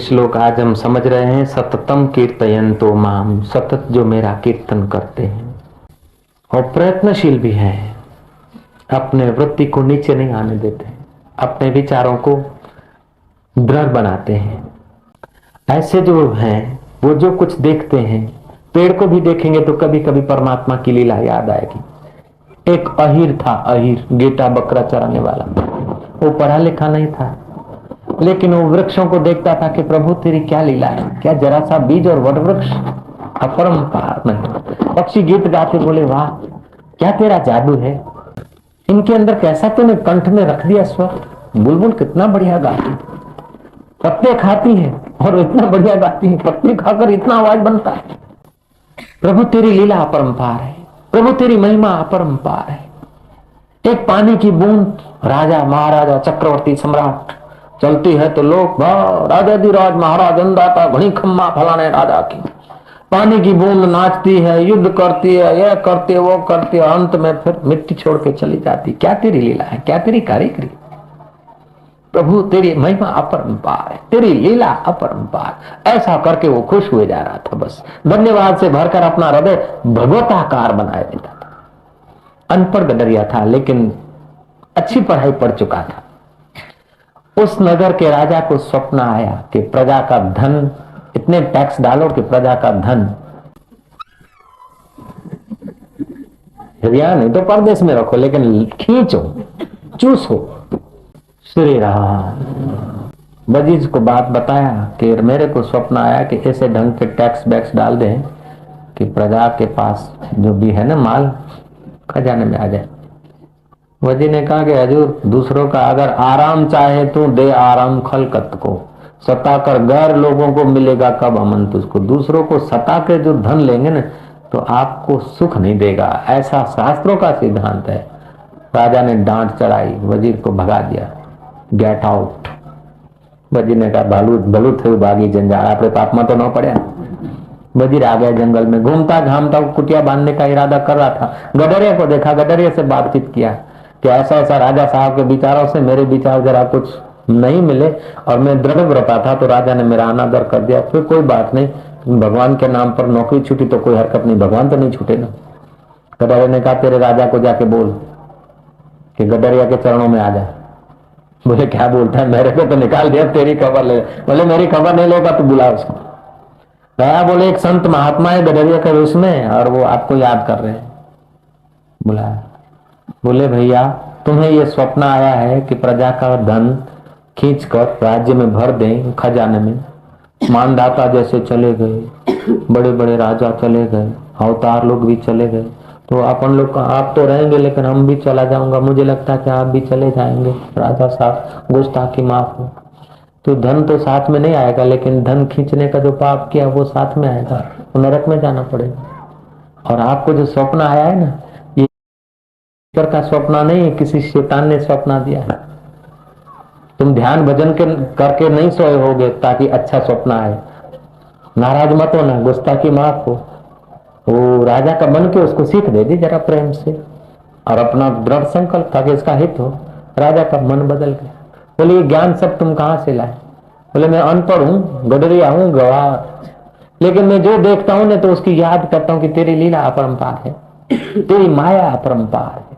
श्लोक आज हम समझ रहे हैं। सततम कीर्तयन्तो माम, सतत जो मेरा कीर्तन करते हैं और प्रयत्नशील भी है, अपने वृत्ति को नीचे नहीं आने देते, अपने विचारों को दृढ़ बनाते हैं। ऐसे जो हैं वो जो कुछ देखते हैं, पेड़ को भी देखेंगे तो कभी कभी परमात्मा की लीला याद आएगी। एक अहीर था, अहीर गेटा बकरा चराने वाला, वो पढ़ा लिखा नहीं था, लेकिन वो वृक्षों को देखता था कि प्रभु तेरी क्या लीला है, क्या जरा सा बीज और वट वृक्ष अपरंपार नहीं। पक्षी गीत गाते बोले वाह क्या तेरा जादू है, इनके अंदर कैसा तूने कंठ में रख दिया स्वर। बुलबुल कितना बढ़िया गाती, पत्ते खाती है और इतना बढ़िया गाती है, पत्ते खाकर इतना आवाज बनता है। प्रभु तेरी लीला अपरंपार है, प्रभु तेरी महिमा अपरंपार है। एक पानी की बूंद, राजा महाराजा चक्रवर्ती सम्राट चलती है तो लोग राजाधिराज महाराज अंदाता घनी खम्मा फलाने राजा की। पानी की बूंद नाचती है, युद्ध करती है, यह करती है वो करती है, अंत में फिर मिट्टी छोड़ के चली जाती। क्या तेरी लीला है, क्या तेरी कारीगरी। प्रभु तेरी महिमा अपरंपार है, तेरी लीला अपरंपार। ऐसा करके वो खुश हुए जा रहा था, बस धन्यवाद से भरकर अपना हृदय भगवताकार बनाए देता था। अनपढ़ गडरिया था लेकिन अच्छी पढ़ाई पढ़ चुका था। उस नगर के राजा को स्वप्न आया कि प्रजा का धन, इतने टैक्स डालो कि प्रजा का धन हरियाणा नहीं तो परदेश में रखो, लेकिन खींचो, चूसो। श्री राम वजीर को बात बताया कि मेरे को स्वप्न आया कि ऐसे ढंग के टैक्स बैक्स डाल दें कि प्रजा के पास जो भी है ना माल खजाने में आ जाए। वजीर ने कहा कि हजूर दूसरों का अगर आराम चाहे तो दे आराम खलकत को, सताकर गैर लोगों को मिलेगा कब अमन तुझको। दूसरों को सता के जो धन लेंगे ना तो आपको सुख नहीं देगा, ऐसा शास्त्रों का सिद्धांत है। राजा ने डांट चढ़ाई, वजीर को भगा दिया, गेट आउट। वजीर ने कहा भलू थे भागी जंजाल, आपने पाप में तो न पड़े। वजीर आ गया जंगल में, घूमता घामता कुटिया बांधने का इरादा कर रहा था। गडरिया को देखा, गडरिया से बातचीत किया कि ऐसा ऐसा राजा साहब के विचारों से मेरे विचार जरा कुछ नहीं मिले और मैं दृढ़ व्रता था तो राजा ने मेरा अनादर कर दिया। फिर कोई बात नहीं, भगवान के नाम पर नौकरी छूटी तो कोई हरकत नहीं, भगवान तो नहीं छूटे ना। गडरिया ने कहा तेरे राजा को जाके बोल कि गडरिया के चरणों में आ जा। बोले क्या बोलता है, मेरे को तो निकाल दिया, तेरी खबर ले। बोले मेरी खबर नहीं लेगा तो बुला उसको। गया, बोले एक संत महात्मा है गडरिया के रूस में और वो आपको याद कर रहे हैं। बुलाया, बोले भैया तुम्हें ये स्वप्न आया है कि प्रजा का धन खींचकर राज्य में भर दें, खजाने में। मानदाता जैसे चले गए, बड़े बड़े राजा चले गए, अवतार लोग भी चले गए, तो अपन लोग का आप तो रहेंगे लेकिन हम भी चला जाऊंगा। मुझे लगता है कि आप भी चले जाएंगे। राजा साहब गुस्ताखी माफ हो, तो धन तो साथ में नहीं आएगा, लेकिन धन खींचने का जो पाप किया वो साथ में आएगा, तो नरक में जाना पड़ेगा। और आपको जो स्वप्न आया है ना, ये ईश्वर का स्वप्न नहीं, किसी शैतान ने स्वप्न दिया है। तुम ध्यान भजन के करके नहीं सोए होगे ताकि अच्छा स्वप्न आए। नाराज मत हो ना, गुस्ताखी माफ हो। वो राजा का बन के उसको सीख दे दी जरा प्रेम से और अपना दृढ़ संकल्प था कि इसका हित हो। राजा का मन बदल गया। बोले ये ज्ञान सब तुम कहां से लाए। बोले मैं अनपढ़ हूँ, गडरिया हूँ, गवार, लेकिन मैं जो देखता हूं ना तो उसकी याद करता हूं कि तेरी लीला अपरंपार है, तेरी माया अपरंपार है।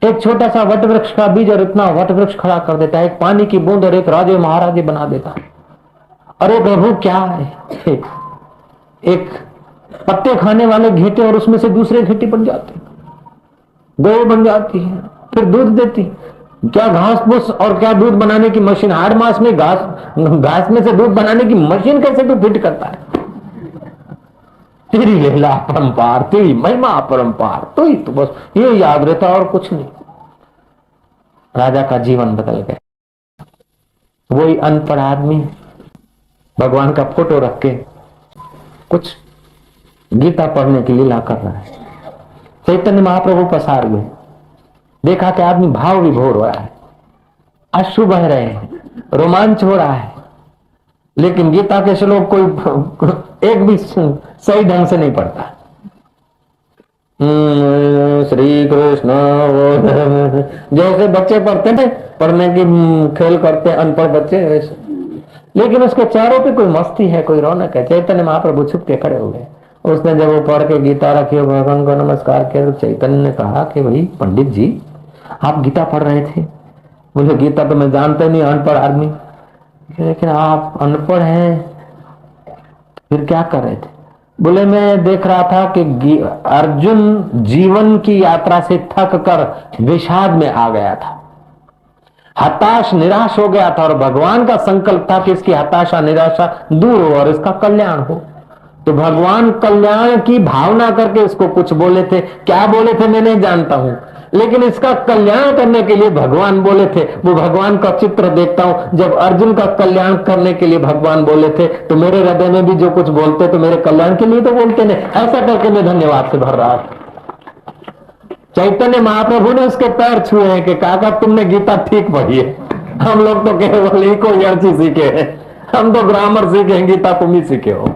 एक छोटा सा वट वृक्ष का बीज और इतना वट वृक्ष खड़ा कर देता है, एक पानी की बूंद और एक राजे महाराजे बना देता है। अरे प्रभु क्या है, एक पत्ते खाने वाले घेटे और उसमें से दूसरे घेटे बन जाते, गौ बन जाती है, फिर दूध देती। क्या घास फूस और क्या दूध बनाने की मशीन, हाड़ मास में घास में से दूध बनाने की मशीन कैसे तू फिट करता है। तेरी लीला अपरंपार, तेरी महिमा अपरंपार, तो ही तो बस ये याद रहता और कुछ नहीं। राजा का जीवन बदल गया। वही अनपढ़ आदमी भगवान का फोटो रख के कुछ गीता पढ़ने की लीला कर रहा है। चैतन्य महाप्रभु पसार हुए, देखा कि आदमी भाव विभोर हो रहा है, अश्रु बह रहे हैं, रोमांच हो रहा है, लेकिन गीता के श्लोक कोई एक भी सही ढंग से नहीं पढ़ता। श्री कृष्ण जैसे बच्चे पढ़ते थे, पढ़ने की खेल करते अनपढ़ बच्चे वैसे, लेकिन उसके चेहरे पे कोई मस्ती है, कोई रौनक है। चैतन्य महाप्रभु छुप के खड़े हो गए। उसने जब वो पढ़ के गीता रखी, भगवान को नमस्कार किया, तो चैतन्य ने कहा कि भाई पंडित जी, आप गीता पढ़ रहे थे? बोले गीता तो मैं जानते नहीं, अनपढ़ आदमी। लेकिन आप अनपढ़ हैं, फिर क्या कर रहे थे? बोले मैं देख रहा था कि अर्जुन जीवन की यात्रा से थक कर विषाद में आ गया था, हताश निराश हो गया था, और भगवान का संकल्प था कि इसकी हताशा निराशा दूर हो और इसका कल्याण हो। तो भगवान कल्याण की भावना करके इसको कुछ बोले थे। क्या बोले थे मैं नहीं जानता हूं, लेकिन इसका कल्याण करने के लिए भगवान बोले थे। वो भगवान का चित्र देखता हूं, जब अर्जुन का कल्याण करने के लिए भगवान बोले थे, तो मेरे हृदय में भी जो कुछ बोलते तो मेरे कल्याण के लिए तो बोलते नहीं। ऐसा करके मैं धन्यवाद से भर रहा था। चैतन्य महाप्रभु ने उसके पैर छुए हैं कि काका तुमने गीता ठीक पढ़ी है, हम लोग तो केवल ही कोई अर्जी सीखे हैं, हम तो ग्रामर सीखे, गीता तुम ही सीखे हो।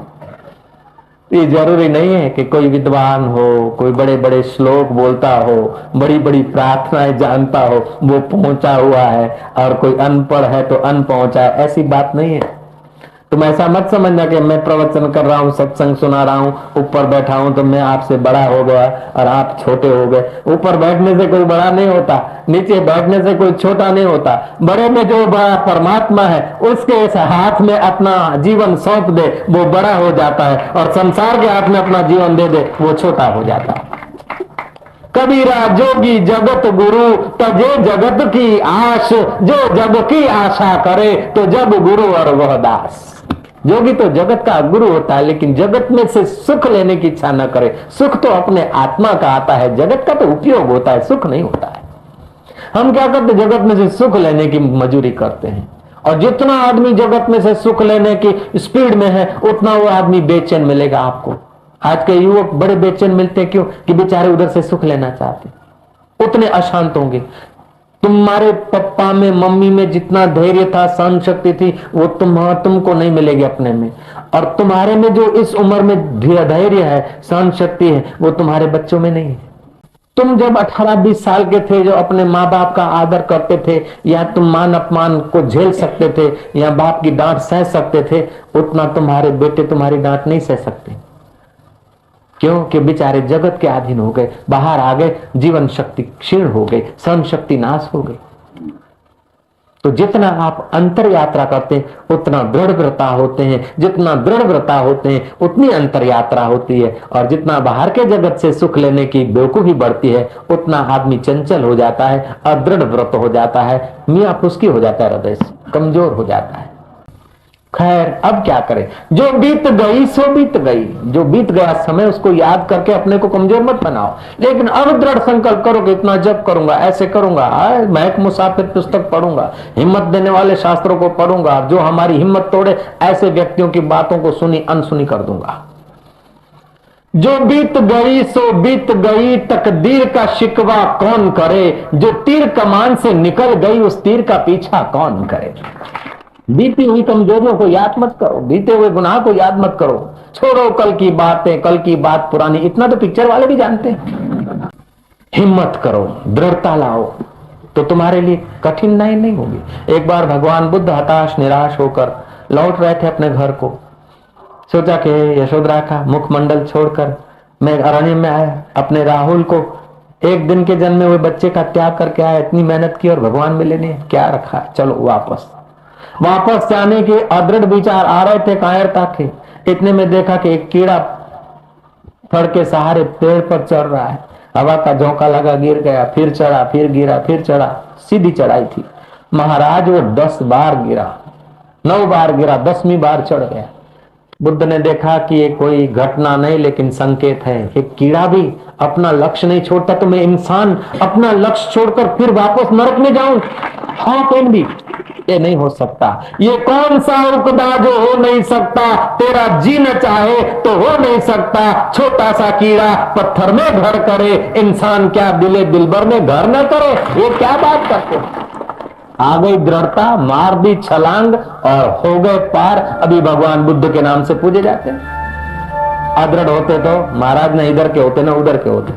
ये जरूरी नहीं है कि कोई विद्वान हो, कोई बड़े बड़े श्लोक बोलता हो, बड़ी बड़ी प्रार्थनाएं जानता हो, वो पहुंचा हुआ है, और कोई अनपढ़ है तो अनपहुंचा है, ऐसी बात नहीं है। तुम ऐसा मत समझना कि मैं प्रवचन कर रहा हूँ, सत्संग सुना रहा हूँ, ऊपर बैठा हूं तो मैं आपसे बड़ा हो गया और आप छोटे हो गए। ऊपर बैठने से कोई बड़ा नहीं होता, नीचे बैठने से कोई छोटा नहीं होता। बड़े में जो बड़ा परमात्मा है, उसके इस हाथ में अपना जीवन सौंप दे, वो बड़ा हो जाता है, और संसार के हाथ में अपना जीवन दे दे, वो छोटा हो जाता है। कबीरा जोगी जगत गुरु, तजे जगत की आश, जो जग की आशा करे, तो जब गुरु और वह दास। जोगी तो जगत का गुरु होता है, लेकिन जगत में से सुख लेने की इच्छा न करे। सुख तो अपने आत्मा का आता है, जगत का तो उपयोग होता है, सुख नहीं होता है। हम क्या करते, जगत में से सुख लेने की मजूरी करते हैं, और जितना आदमी जगत में से सुख लेने की स्पीड में है, उतना वो आदमी बेचैन मिलेगा आपको। आज के युवक बड़े बेचैन मिलते, क्यों? कि बेचारे उधर से सुख लेना चाहते, उतने अशांत होंगे। तुम्हारे पप्पा में, मम्मी में जितना धैर्य था, सहन शक्ति थी, वो तुमको नहीं मिलेगी अपने में। और तुम्हारे में जो इस उम्र में धैर्य है, सहन शक्ति है, वो तुम्हारे बच्चों में नहीं है। तुम जब 18-20 साल के थे, जो अपने माँ बाप का आदर करते थे, या तुम मान अपमान को झेल सकते थे, या बाप की डांट सह सकते थे, उतना तुम्हारे बेटे तुम्हारी डांट नहीं सह सकते। क्यों? कि बेचारे जगत के अधीन हो गए, बाहर आ गए, जीवन शक्ति क्षीण हो गई, सहन शक्ति नाश हो गई। तो जितना आप अंतर यात्रा करते हैं, उतना दृढ़ व्रता होते हैं, जितना दृढ़ व्रता होते हैं, उतनी अंतर यात्रा होती है। और जितना बाहर के जगत से सुख लेने की बेवकूफी बढ़ती है, उतना आदमी चंचल हो जाता है, अदृढ़ व्रत हो जाता है, मियाँ फुसकी हो जाता है, हृदय से कमजोर हो जाता है। खैर, अब क्या करें? जो बीत गई सो बीत गई। जो बीत गया समय, उसको याद करके अपने को कमजोर मत बनाओ, लेकिन अब दृढ़ संकल्प करो कि इतना जप करूंगा, ऐसे करूंगा, मैं एक मुसाफिर पुस्तक पढ़ूंगा, हिम्मत देने वाले शास्त्रों को पढ़ूंगा, जो हमारी हिम्मत तोड़े ऐसे व्यक्तियों की बातों को सुनी अनसुनी कर दूंगा। जो बीत गई सो बीत गई, तकदीर का शिकवा कौन करे, जो तीर कमान से निकल गई, उस तीर का पीछा कौन करे। बीती हुई कमजोरियों को याद मत करो, बीते हुए गुनाह को याद मत करो, छोड़ो कल की बातें, कल की बात पुरानी, इतना तो पिक्चर वाले भी जानते हैं। हिम्मत करो, दृढ़ता लाओ, तो तुम्हारे लिए कठिनाई नहीं होगी। एक बार भगवान बुद्ध हताश निराश होकर लौट रहे थे अपने घर को। सोचा कि यशोधरा का मुखमंडल छोड़कर मैं अरण्य में आया, अपने राहुल को एक दिन के जन्मे हुए बच्चे का त्याग करके आया, इतनी मेहनत की और भगवान मिले नहीं, क्या रखा, चलो वापस जाने के अदृढ़ विचार आ रहे थे, कायरता के। इतने में देखा कि एक कीड़ा फड़ के सहारे पेड़ पर चढ़ रहा है, हवा का झोंका लगा, गिर गया, फिर चढ़ा, फिर गिरा, फिर चढ़ा, सीधी चढ़ाई थी। महाराज वो 10 बार गिरा, 9 बार गिरा, 10वीं बार चढ़ गया। बुद्ध ने देखा कि ये कोई घटना नहीं, लेकिन संकेत है। एक कीड़ा भी अपना लक्ष्य नहीं छोड़ता, तो मैं इंसान अपना लक्ष्य छोड़कर फिर वापस नरक में जाऊं? हाँ, कौन भी ये नहीं हो सकता। ये कौन सा उपदा जो हो नहीं सकता, तेरा जी न चाहे तो हो नहीं सकता। छोटा सा कीड़ा पत्थर में घर करे, इंसान क्या दिलबर में घर न करे। ये क्या बात करते? आ गई दृढ़ता, मार दी छलांग और हो गए पार। अभी भगवान बुद्ध के नाम से पूजे जाते हैं। अदृढ़ होते तो महाराज न इधर के होते न उधर के होते।